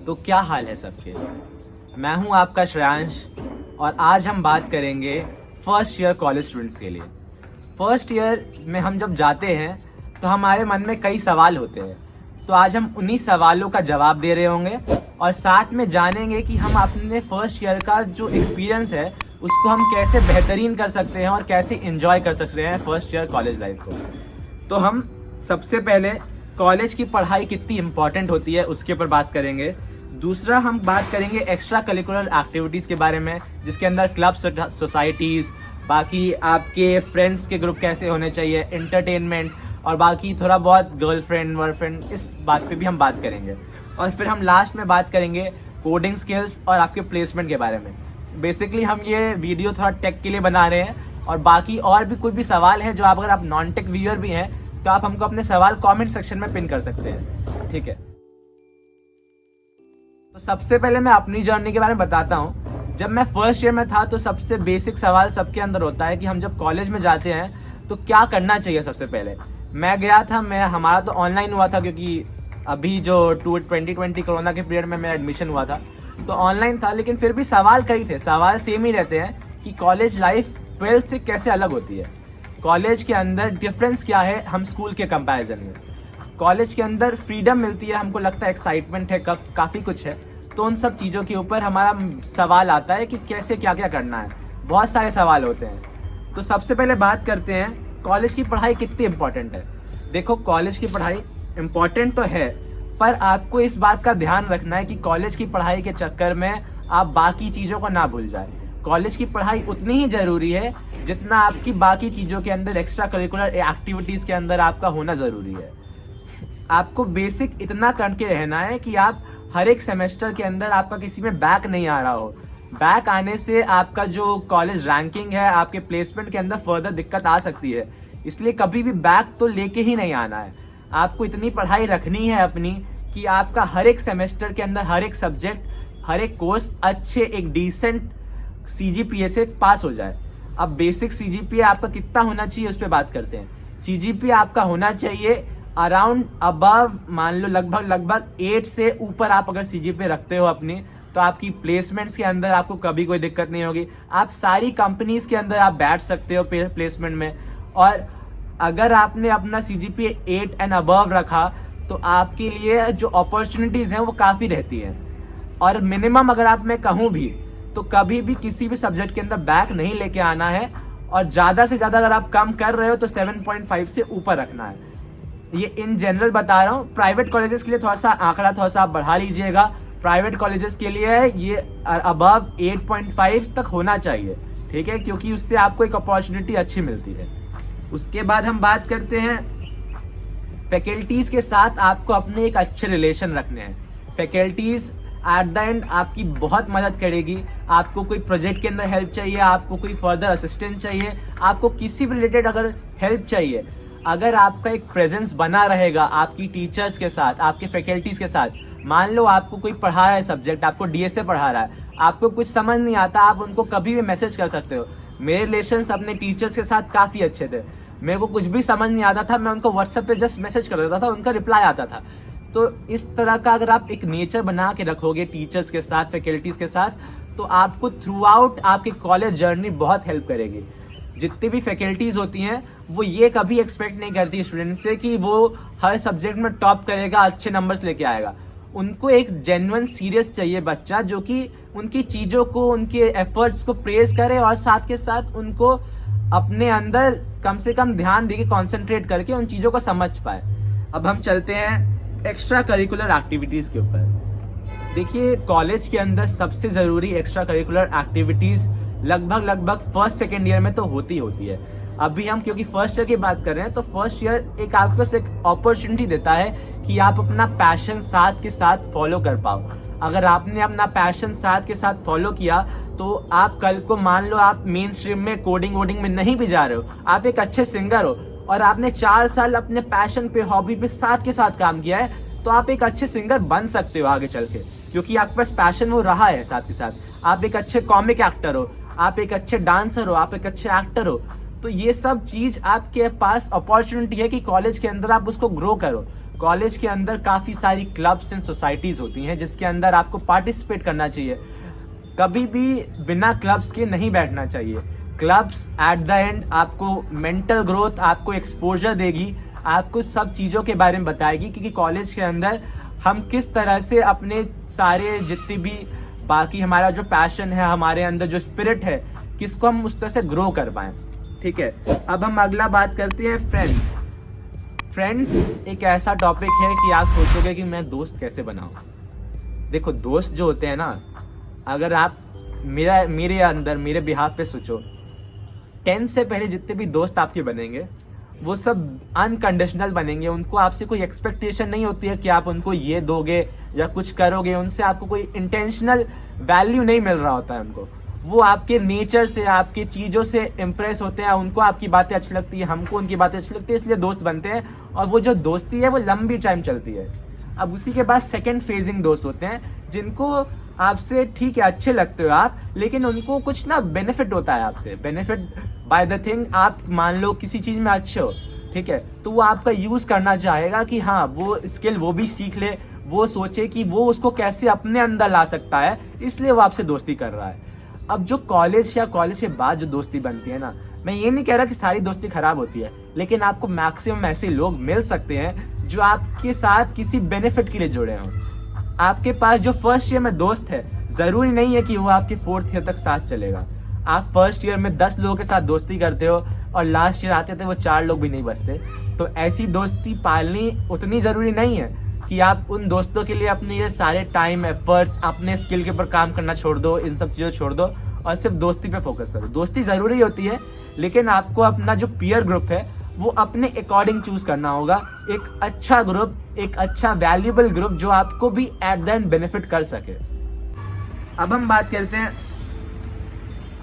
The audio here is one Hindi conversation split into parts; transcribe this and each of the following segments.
तो क्या हाल है सबके। मैं हूं आपका श्रेयांश और आज हम बात करेंगे फर्स्ट ईयर कॉलेज स्टूडेंट्स के लिए। फर्स्ट ईयर में हम जब जाते हैं तो हमारे मन में कई सवाल होते हैं, तो आज हम उन्हीं सवालों का जवाब दे रहे होंगे और साथ में जानेंगे कि हम अपने फर्स्ट ईयर का जो एक्सपीरियंस है उसको हम कैसे बेहतरीन कर सकते हैं और कैसे एंजॉय कर सकते हैं फर्स्ट ईयर कॉलेज लाइफ को। तो हम सबसे पहले कॉलेज की पढ़ाई कितनी इम्पोर्टेंट होती है उसके ऊपर बात करेंगे। दूसरा हम बात करेंगे एक्स्ट्रा करिकुलर एक्टिविटीज़ के बारे में, जिसके अंदर क्लब, सोसाइटीज़, बाकी आपके फ्रेंड्स के ग्रुप कैसे होने चाहिए, एंटरटेनमेंट और बाकी थोड़ा बहुत गर्लफ्रेंड वर्लफ्रेंड, इस बात पे भी हम बात करेंगे। और फिर हम लास्ट में बात करेंगे कोडिंग स्किल्स और आपके प्लेसमेंट के बारे में। बेसिकली हम ये वीडियो थोड़ा टेक के लिए बना रहे हैं और बाकी और भी कोई भी सवाल है जो अगर आप नॉन टेक व्यूअर भी हैं तो आप हमको अपने सवाल कमेंट सेक्शन में पिन कर सकते हैं, ठीक है। तो सबसे पहले मैं अपनी जर्नी के बारे में बताता हूँ। जब मैं फर्स्ट ईयर में था तो सबसे बेसिक सवाल सबके अंदर होता है कि हम जब कॉलेज में जाते हैं तो क्या करना चाहिए। सबसे पहले मैं गया था, हमारा तो ऑनलाइन हुआ था क्योंकि अभी जो 2020 कोरोना के पीरियड में मेरा एडमिशन हुआ था तो ऑनलाइन था, लेकिन फिर भी सवाल कई थे। सवाल सेम ही रहते हैं कि कॉलेज लाइफ 12th से कैसे अलग होती है, कॉलेज के अंदर डिफरेंस क्या है हम स्कूल के कंपैरिजन में। कॉलेज के अंदर फ्रीडम मिलती है, हमको लगता है एक्साइटमेंट है, काफ़ी कुछ है। तो उन सब चीज़ों के ऊपर हमारा सवाल आता है कि कैसे क्या क्या करना है। बहुत सारे सवाल होते हैं। तो सबसे पहले बात करते हैं कॉलेज की पढ़ाई कितनी इम्पोर्टेंट है। देखो, कॉलेज की पढ़ाई इम्पोर्टेंट तो है, पर आपको इस बात का ध्यान रखना है कि कॉलेज की पढ़ाई के चक्कर में आप बाकी चीज़ों को ना भूल जाए। कॉलेज की पढ़ाई उतनी ही ज़रूरी है जितना आपकी बाकी चीज़ों के अंदर, एक्स्ट्रा करिकुलर एक्टिविटीज़ के अंदर आपका होना ज़रूरी है। आपको बेसिक इतना करके रहना है कि आप हर एक सेमेस्टर के अंदर आपका किसी में बैक नहीं आ रहा हो। बैक आने से आपका जो कॉलेज रैंकिंग है, आपके प्लेसमेंट के अंदर फर्दर दिक्कत आ सकती है। इसलिए कभी भी बैक तो लेके ही नहीं आना है। आपको इतनी पढ़ाई रखनी है अपनी कि आपका हर एक सेमेस्टर के अंदर हर एक सब्जेक्ट, हर एक कोर्स अच्छे एक डिसेंट CGPA से पास हो जाए। अब बेसिक CGPA आपका कितना होना चाहिए उस पर बात करते हैं। CGPA आपका होना चाहिए अराउंड अबव, मान लो लगभग 8 से ऊपर आप अगर CGPA रखते हो अपनी, तो आपकी प्लेसमेंट्स के अंदर आपको कभी कोई दिक्कत नहीं होगी। आप सारी कंपनीज के अंदर आप बैठ सकते हो प्लेसमेंट में। और अगर आपने अपना CGPA 8 एंड अबव रखा तो आपके लिए जो अपॉर्चुनिटीज़ हैं वो काफ़ी रहती हैं। और मिनिमम अगर आप मैं कहूँ भी तो कभी भी किसी भी सब्जेक्ट के अंदर बैक नहीं लेके आना है। और ज़्यादा से ज़्यादा अगर आप कम कर रहे हो तो 7.5 से ऊपर रखना है। ये इन जनरल बता रहा हूँ। प्राइवेट कॉलेजेस के लिए थोड़ा सा आंकड़ा थोड़ा सा आप बढ़ा लीजिएगा। प्राइवेट कॉलेजेस के लिए ये अबव 8.5 तक होना चाहिए, ठीक है, क्योंकि उससे आपको एक अपॉर्चुनिटी अच्छी मिलती है। उसके बाद हम बात करते हैं फैकल्टीज़ के साथ आपको अपने एक अच्छे रिलेशन रखने हैं। फैकल्टीज़ एट द एंड आपकी बहुत मदद करेगी। आपको कोई प्रोजेक्ट के अंदर हेल्प चाहिए, आपको कोई फर्दर असिस्टेंस चाहिए, आपको किसी भी रिलेटेड अगर हेल्प चाहिए, अगर आपका एक प्रेजेंस बना रहेगा आपकी टीचर्स के साथ, आपके फैकल्टीज़ के साथ। मान लो आपको कोई पढ़ा रहा है सब्जेक्ट, आपको DSA पढ़ा रहा है, आपको कुछ समझ नहीं आता, आप उनको कभी भी मैसेज कर सकते हो। मेरे रिलेशंस अपने टीचर्स के साथ काफ़ी अच्छे थे। मेरे को कुछ भी समझ नहीं आता था, मैं उनको व्हाट्सएप पे जस्ट मैसेज कर देता था, उनका रिप्लाई आता था। तो इस तरह का अगर आप एक नेचर बना के रखोगे टीचर्स के साथ, फैकल्टीज़ के साथ, तो आपको थ्रू आउट आपकी कॉलेज जर्नी बहुत हेल्प करेगी। जितनी भी फैकल्टीज़ होती हैं वो ये कभी एक्सपेक्ट नहीं करती स्टूडेंट से कि वो हर सब्जेक्ट में टॉप करेगा, अच्छे नंबर्स लेके आएगा। उनको एक जेन्युइन सीरियस चाहिए बच्चा जो कि उनकी चीज़ों को, उनके एफर्ट्स को प्रेज करे और साथ के साथ उनको अपने अंदर कम से कम ध्यान देके कॉन्सेंट्रेट करके उन चीज़ों को समझ पाए। अब हम चलते हैं एक्स्ट्रा करिकुलर एक्टिविटीज़ के ऊपर। देखिए, कॉलेज के अंदर सबसे ज़रूरी एक्स्ट्रा करिकुलर एक्टिविटीज़ लगभग फर्स्ट सेकेंड ईयर में तो होती है। अभी हम क्योंकि फर्स्ट ईयर की बात कर रहे हैं तो फर्स्ट ईयर एक आपको एक अपॉर्चुनिटी देता है कि आप अपना पैशन साथ के साथ फॉलो कर पाओ। अगर आपने अपना पैशन साथ के साथ फॉलो किया तो आप कल को मान लो आप मेन स्ट्रीम में कोडिंग वोडिंग में नहीं भी जा रहे हो, आप एक अच्छे सिंगर हो और आपने 4 साल अपने पैशन पे, हॉबी पे साथ के साथ काम किया है, तो आप एक अच्छे सिंगर बन सकते हो आगे चल के, क्योंकि आपके पास पैशन वो रहा है। साथ के साथ आप एक अच्छे कॉमिक एक्टर हो, आप एक अच्छे डांसर हो, आप एक अच्छे एक्टर हो, तो ये सब चीज आपके पास अपॉर्चुनिटी है कि कॉलेज के अंदर आप उसको ग्रो करो। कॉलेज के अंदर काफी सारी क्लब्स एंड सोसाइटीज होती हैं जिसके अंदर आपको पार्टिसिपेट करना चाहिए। कभी भी बिना क्लब्स के नहीं बैठना चाहिए। क्लब्स एट द एंड आपको मेंटल ग्रोथ, आपको एक्सपोजर देगी, आपको सब चीज़ों के बारे में बताएगी कि कॉलेज के अंदर हम किस तरह से अपने सारे जितनी भी बाकी हमारा जो पैशन है, हमारे अंदर जो स्पिरिट है, किसको हम उस तरह से ग्रो कर पाएं। ठीक है, अब हम अगला बात करते हैं फ्रेंड्स। फ्रेंड्स एक ऐसा टॉपिक है कि आप सोचोगे कि मैं दोस्त कैसे बनाऊं। देखो, दोस्त जो होते हैं ना, अगर आप मेरे बिहाफ पे सोचो, 10 से पहले जितने भी दोस्त आपके बनेंगे वो सब अनकंडीशनल बनेंगे। उनको आपसे कोई एक्सपेक्टेशन नहीं होती है कि आप उनको ये दोगे या कुछ करोगे। उनसे आपको कोई इंटेंशनल वैल्यू नहीं मिल रहा होता है उनको। वो आपके नेचर से, आपकी चीज़ों से इम्प्रेस होते हैं, उनको आपकी बातें अच्छी लगती है, हमको उनकी बातें अच्छी लगती है, इसलिए दोस्त बनते हैं। और वो जो दोस्ती है वो लंबी टाइम चलती है। अब उसी के बाद सेकेंड फेजिंग दोस्त होते हैं जिनको आपसे ठीक है अच्छे लगते हो आप, लेकिन उनको कुछ ना बेनिफिट होता है आपसे। बेनिफिट बाय द थिंग, आप मान लो किसी चीज़ में अच्छे हो, ठीक है, तो वो आपका यूज़ करना चाहेगा कि हाँ वो स्किल वो भी सीख ले, वो सोचे कि वो उसको कैसे अपने अंदर ला सकता है, इसलिए वो आपसे दोस्ती कर रहा है। अब जो कॉलेज या कॉलेज के बाद जो दोस्ती बनती है ना, मैं ये नहीं कह रहा कि सारी दोस्ती खराब होती है, लेकिन आपको मैक्सिमम ऐसे लोग मिल सकते हैं जो आपके साथ किसी बेनिफिट के लिए जुड़े हों। आपके पास जो फर्स्ट ईयर में दोस्त है, जरूरी नहीं है कि वो आपके 4th ईयर तक साथ चलेगा। आप फर्स्ट ईयर में 10 लोगों के साथ दोस्ती करते हो और लास्ट ईयर आते थे वो 4 लोग भी नहीं बचते। तो ऐसी दोस्ती पालनी उतनी जरूरी नहीं है कि आप उन दोस्तों के लिए अपने ये सारे टाइम, एफर्ट्स, अपने स्किल के ऊपर काम करना छोड़ दो, इन सब चीज़ों छोड़ दो और सिर्फ दोस्ती पे फोकस करो। दोस्ती ज़रूरी होती है, लेकिन आपको अपना जो पीयर ग्रुप है वो अपने अकॉर्डिंग चूज करना होगा। एक अच्छा ग्रुप, एक अच्छा वैल्यूएबल ग्रुप जो आपको भी एट द एंड बेनिफिट कर सके। अब हम बात करते हैं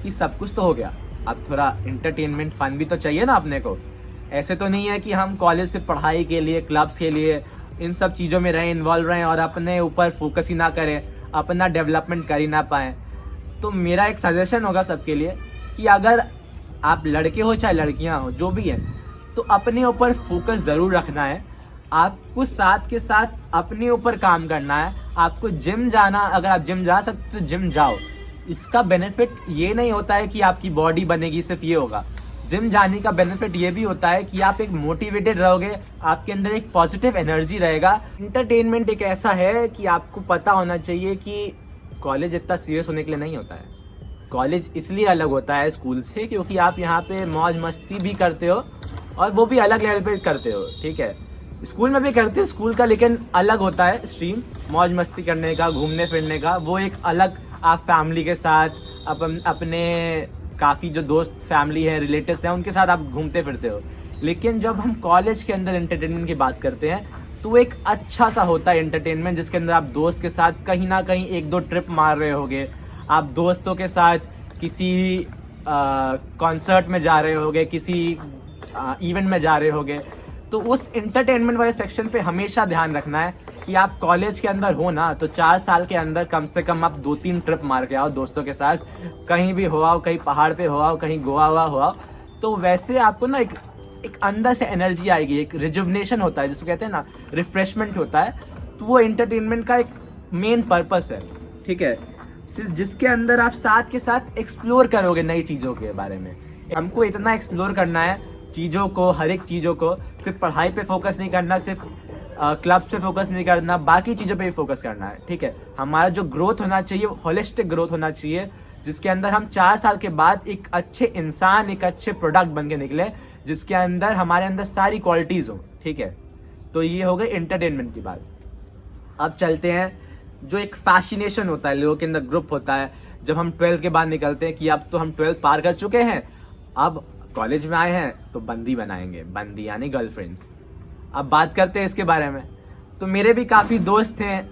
कि सब कुछ तो हो गया, अब थोड़ा इंटरटेनमेंट फन भी तो चाहिए ना अपने को। ऐसे तो नहीं है कि हम कॉलेज से पढ़ाई के लिए, क्लब्स के लिए, इन सब चीज़ों में रहें, इन्वॉल्व रहें और अपने ऊपर फोकस ही ना करें, अपना डेवलपमेंट कर ही ना पाएँ। तो मेरा एक सजेशन होगा सबके लिए कि अगर आप लड़के हो चाहे लड़कियां हो, जो भी हैं, तो अपने ऊपर फोकस ज़रूर रखना है। आपको साथ के साथ अपने ऊपर काम करना है। आपको जिम जाना, अगर आप जिम जा सकते तो जिम जाओ। इसका बेनिफिट ये नहीं होता है कि आपकी बॉडी बनेगी, सिर्फ ये होगा। जिम जाने का बेनिफिट ये भी होता है कि आप एक मोटिवेटेड रहोगे, आपके अंदर एक पॉजिटिव एनर्जी रहेगा। इंटरटेनमेंट एक ऐसा है कि आपको पता होना चाहिए कि कॉलेज इतना सीरियस होने के लिए नहीं होता है। कॉलेज इसलिए अलग होता है स्कूल से क्योंकि आप यहाँ पे मौज मस्ती भी करते हो और वो भी अलग लेवल पे करते हो। ठीक है, स्कूल में भी करते हो स्कूल का, लेकिन अलग होता है स्ट्रीम, मौज मस्ती करने का, घूमने फिरने का। वो एक अलग, आप फैमिली के साथ, अपने काफ़ी जो दोस्त फैमिली है, रिलेटिव्स हैं, उनके साथ आप घूमते फिरते हो। लेकिन जब हम कॉलेज के अंदर एंटरटेनमेंट की बात करते हैं तो एक अच्छा सा होता है एंटरटेनमेंट, जिसके अंदर आप दोस्त के साथ कहीं ना कहीं 1-2 ट्रिप मार रहे होगे, आप दोस्तों के साथ किसी कॉन्सर्ट में जा रहे होगे, किसी इवेंट में जा रहे होगे। तो उस एंटरटेनमेंट वाले सेक्शन पे हमेशा ध्यान रखना है कि आप कॉलेज के अंदर हो ना, तो 4 साल के अंदर कम से कम आप 2-3 ट्रिप मार के आओ दोस्तों के साथ। कहीं भी हो आओ, कहीं पहाड़ पे हो आओ, कहीं गोवा हो आओ। तो वैसे आपको ना एक अंदर से एनर्जी आएगी, एक रिजुवनेशन होता है जिसको कहते हैं ना, रिफ्रेशमेंट होता है। तो वो एंटरटेनमेंट का एक मेन पर्पस है। ठीक है, जिसके अंदर आप साथ के साथ एक्सप्लोर करोगे नई चीज़ों के बारे में। हमको इतना एक्सप्लोर करना है चीज़ों को, हर एक चीज़ों को। सिर्फ पढ़ाई पे फोकस नहीं करना, सिर्फ क्लब्स पे फोकस नहीं करना, बाकी चीज़ों पे भी फोकस करना है। ठीक है, हमारा जो ग्रोथ होना चाहिए वो होलिस्टिक ग्रोथ होना चाहिए, जिसके अंदर हम 4 साल के बाद एक अच्छे इंसान, एक अच्छे प्रोडक्ट बन के निकले, जिसके अंदर हमारे अंदर सारी क्वालिटीज़ हो। ठीक है, तो ये हो गई एंटरटेनमेंट की बात। अब चलते हैं, जो एक फैसिनेशन होता है लोगों के अंदर, ग्रुप होता है। जब हम 12th के बाद निकलते हैं कि अब तो हम 12th पार कर चुके हैं, अब कॉलेज में आए हैं तो बंदी बनाएंगे, बंदी यानी गर्लफ्रेंड्स। अब बात करते हैं इसके बारे में। तो मेरे भी काफ़ी दोस्त हैं,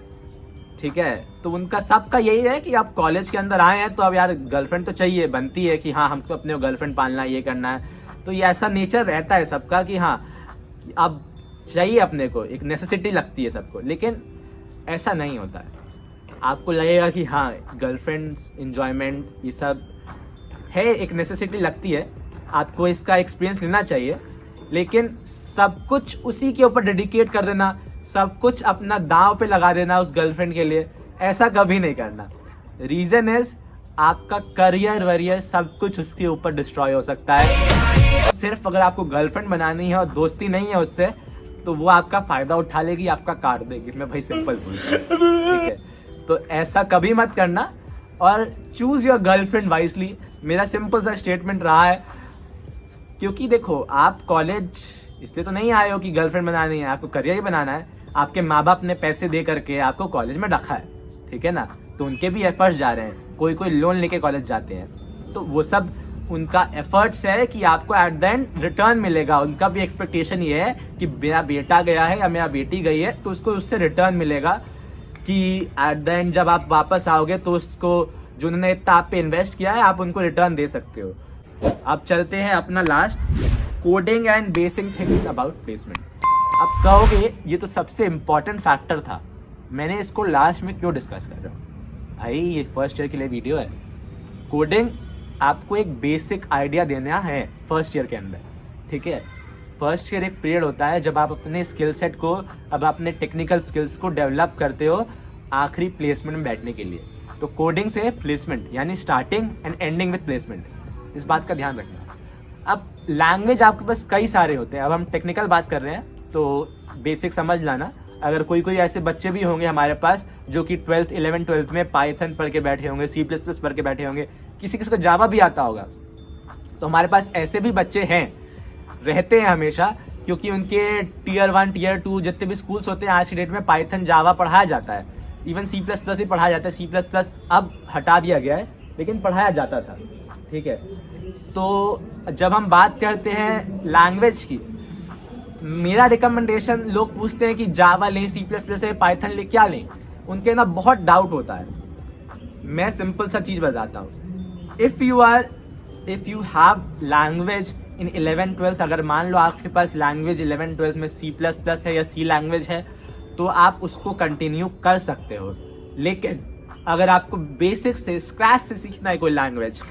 ठीक है, तो उनका सबका यही है कि आप कॉलेज के अंदर आए हैं तो अब यार गर्लफ्रेंड तो चाहिए, बनती है कि हाँ हमको अपने गर्लफ्रेंड पालना है, ये करना है। तो ये ऐसा नेचर रहता है सबका कि हाँ अब चाहिए, अपने को एक नेसेसिटी लगती है सबको। लेकिन ऐसा नहीं होता है। आपको लगेगा कि हाँ गर्लफ्रेंड्स, एंजॉयमेंट, ये सब है, एक नेसेसिटी लगती है, आपको इसका एक्सपीरियंस लेना चाहिए, लेकिन सब कुछ उसी के ऊपर डेडिकेट कर देना, सब कुछ अपना दांव पे लगा देना उस गर्लफ्रेंड के लिए, ऐसा कभी नहीं करना। रीजन इज आपका करियर वरियर सब कुछ उसके ऊपर डिस्ट्रॉय हो सकता है। सिर्फ अगर आपको गर्लफ्रेंड बनानी है और दोस्ती नहीं है उससे, तो वो आपका फायदा उठा लेगी, आपका काट देगी। मैं भाई सिंपल बोलता हूँ, ठीक है? तो ऐसा कभी मत करना और चूज योर गर्लफ्रेंड वाइजली। मेरा सिंपल सा स्टेटमेंट रहा है, क्योंकि देखो आप कॉलेज इसलिए तो नहीं आए हो कि गर्लफ्रेंड बनानी है, आपको करियर ही बनाना है। आपके माँ बाप ने पैसे दे करके आपको कॉलेज में रखा है, ठीक है ना? तो उनके भी एफर्ट्स जा रहे हैं, कोई लोन लेके कॉलेज जाते हैं, तो वो सब उनका एफर्ट्स है कि आपको एट द एंड रिटर्न मिलेगा। उनका भी एक्सपेक्टेशन ये है कि मेरा बेटा गया है या मेरा बेटी गई है तो उसको उससे रिटर्न मिलेगा, कि एट द एंड जब आप वापस आओगे तो उसको जो उन्होंने इतना आप पे इन्वेस्ट किया है आप उनको रिटर्न दे सकते हो। अब चलते हैं अपना last, coding and basic things about placement. अब कहोगे ये तो सबसे इम्पोर्टेंट फैक्टर था, मैंने इसको लास्ट में क्यों डिस्कस कर रहा हूँ? भाई ये फर्स्ट ईयर के लिए वीडियो है। कोडिंग आपको एक बेसिक आइडिया देना है फर्स्ट ईयर के अंदर, ठीक है? फर्स्ट ईयर एक पीरियड होता है जब आप अपने स्किल सेट को, अब अपने टेक्निकल स्किल्स को डेवलप करते हो आखिरी प्लेसमेंट में बैठने के लिए। तो कोडिंग से प्लेसमेंट यानी starting and ending with placement, इस बात का ध्यान रखना। अब लैंग्वेज आपके पास कई सारे होते हैं, अब हम टेक्निकल बात कर रहे हैं तो बेसिक समझ लाना। अगर कोई ऐसे बच्चे भी होंगे हमारे पास जो कि 12th 11th 12th में पाइथन पढ़ के बैठे होंगे, C++ पढ़ के बैठे होंगे, किसी को जावा भी आता होगा, तो हमारे पास ऐसे भी बच्चे हैं, रहते हैं हमेशा, क्योंकि उनके Tier 1 Tier 2 जितने भी स्कूल्स होते हैं आज की डेट में पाइथन जावा पढ़ाया जाता है, इवन C++ ही पढ़ाया जाता है। C++ अब हटा दिया गया है लेकिन पढ़ाया जाता था, ठीक है? तो जब हम बात करते हैं लैंग्वेज की, मेरा रिकमेंडेशन, लोग पूछते हैं कि जावा लें, C++ है, पाइथन लें, क्या लें? उनके ना बहुत डाउट होता है। मैं सिंपल सा चीज़ बताता हूँ, if you have language in 11th 12th, अगर मान लो आपके पास लैंग्वेज 11th 12th में C++ है या C लैंग्वेज है, तो आप उसको कंटिन्यू कर सकते हो। लेकिन अगर आपको बेसिक से, स्क्रैच से सीखना है कोई लैंग्वेज,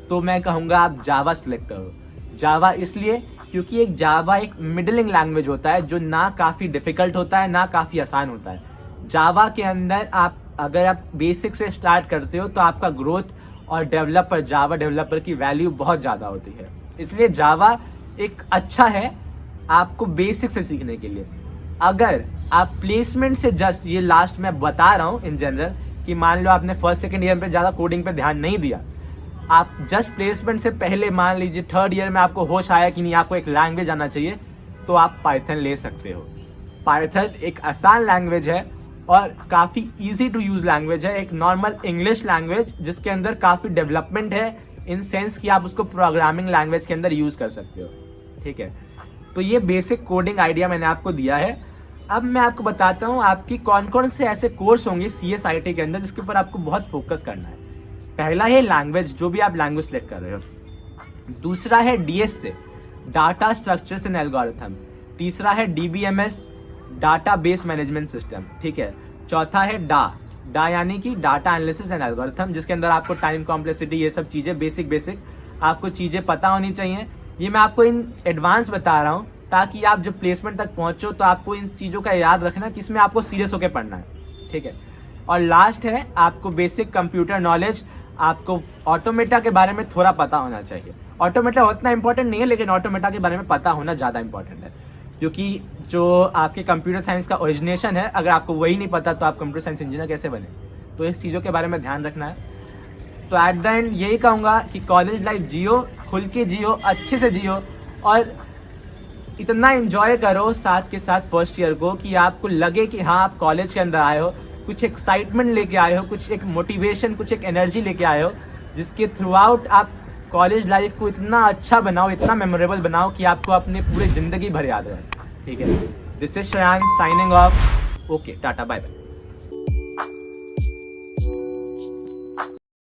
तो मैं कहूँगा आप जावा सेलेक्ट करो। जावा इसलिए क्योंकि एक मिडलिंग लैंग्वेज होता है जो ना काफ़ी डिफ़िकल्ट होता है ना काफ़ी आसान होता है। जावा के अंदर अगर आप बेसिक से स्टार्ट करते हो तो आपका ग्रोथ और जावा डेवलपर की वैल्यू बहुत ज़्यादा होती है। इसलिए जावा एक अच्छा है आपको बेसिक से सीखने के लिए। अगर आप प्लेसमेंट से जस्ट, ये लास्ट मैं बता रहा हूँ इन जनरल, कि मान लो आपने फर्स्ट सेकेंड ईयर में ज़्यादा कोडिंग पे ध्यान नहीं दिया, आप जस्ट प्लेसमेंट से पहले मान लीजिए थर्ड ईयर में आपको होश आया कि नहीं आपको एक लैंग्वेज आना चाहिए, तो आप पाइथन ले सकते हो। पाइथन एक आसान लैंग्वेज है और काफ़ी इजी टू यूज़ लैंग्वेज है, एक नॉर्मल इंग्लिश लैंग्वेज जिसके अंदर काफ़ी डेवलपमेंट है, इन सेंस कि आप उसको प्रोग्रामिंग लैंग्वेज के अंदर यूज़ कर सकते हो, ठीक है? तो ये बेसिक कोडिंग आइडिया मैंने आपको दिया है। अब मैं आपको बताता हूँ आपकी कौन कौन से ऐसे कोर्स होंगे CSIT के अंदर जिसके ऊपर आपको बहुत फोकस करना है। पहला है लैंग्वेज, जो भी आप लैंग्वेज सेलेक्ट कर रहे हो। दूसरा है DS से, डाटा स्ट्रक्चर्स एंड एल्गोरिथम। तीसरा है DBMS, data base management system, ठीक है? चौथा है डा यानी कि डाटा एनालिसिस एंड एल्गोरिथम, जिसके अंदर आपको टाइम कॉम्प्लेक्सिटी, ये सब चीज़ें बेसिक आपको चीज़ें पता होनी चाहिए। ये मैं आपको इन एडवांस बता रहा हूँ ताकि आप जब प्लेसमेंट तक पहुँचो तो आपको इन चीज़ों का याद रखना कि इसमें आपको सीरियस होकर पढ़ना है, ठीक है? और लास्ट है आपको बेसिक कंप्यूटर नॉलेज। आपको ऑटोमेटा के बारे में थोड़ा पता होना चाहिए। ऑटोमेटा उतना इंपॉर्टेंट नहीं है, लेकिन ऑटोमेटा के बारे में पता होना ज़्यादा इंपॉर्टेंट है, क्योंकि जो आपके कंप्यूटर साइंस का ओरिजिनेशन है, अगर आपको वही नहीं पता तो आप कंप्यूटर साइंस इंजीनियर कैसे बने? तो इस चीज़ों के बारे में ध्यान रखना है। तो एट द एंड यही कहूँगा कि कॉलेज लाइफ जियो, खुल के जियो, अच्छे से जियो और इतना एंजॉय करो साथ के साथ फर्स्ट ईयर को कि आपको लगे कि हाँ आप कॉलेज के अंदर आए हो, कुछ एक्साइटमेंट लेके आए हो, कुछ एक मोटिवेशन, कुछ एक एनर्जी लेके आए हो, जिसके थ्रू आउट आप कॉलेज लाइफ को इतना अच्छा बनाओ, इतना मेमोरेबल बनाओ कि आपको अपने पूरे ज़िंदगी भर याद रहे, ठीक है? This is Shreyansh signing off. Okay, tata, bye bye.